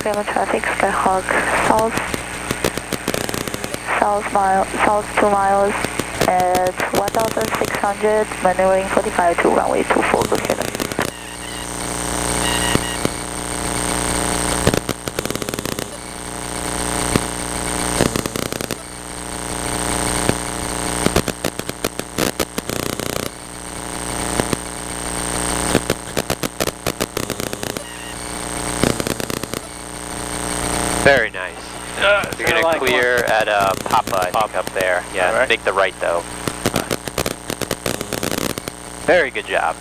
Gamma traffic, Skyhawk south, south 2 miles at 1600, maneuvering 45 to runway 24, good heaven. Very nice. You're gonna like clear at Papa, I think, up there. Yeah, right. Make the right though. Very good job.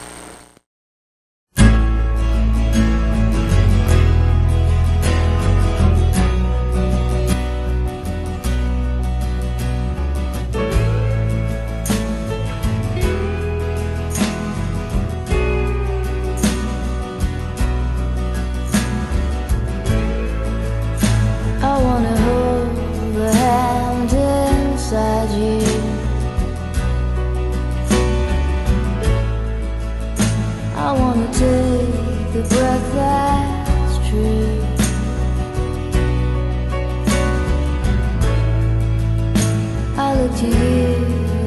I wanna take the breath that's true. I look to you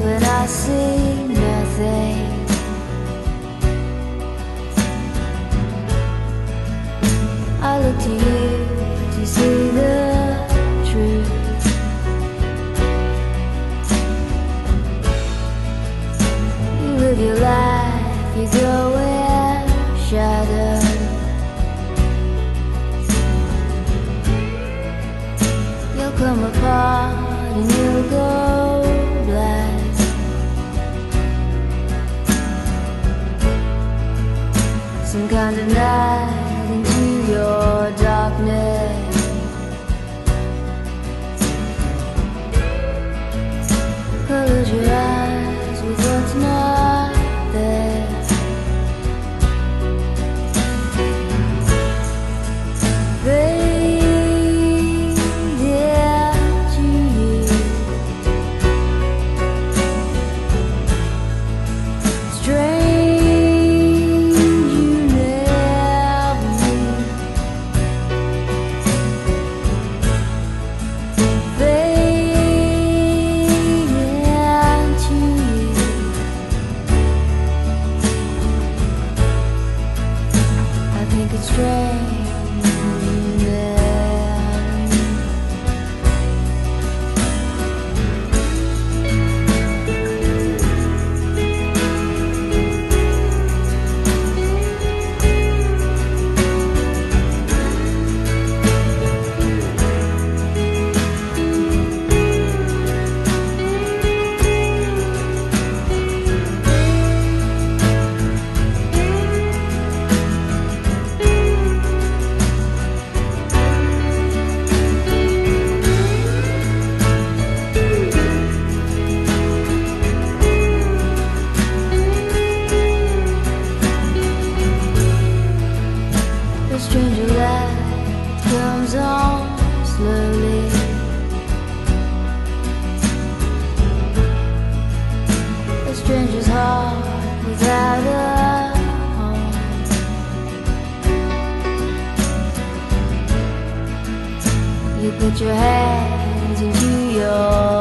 and I see nothing. I look to you to see the truth. You live your life, you go shadow. You'll come apart and you'll go black. Some kind of night into your darkness. Close your eyes with what's not there. Stranger's heart without a home. You put your hands into your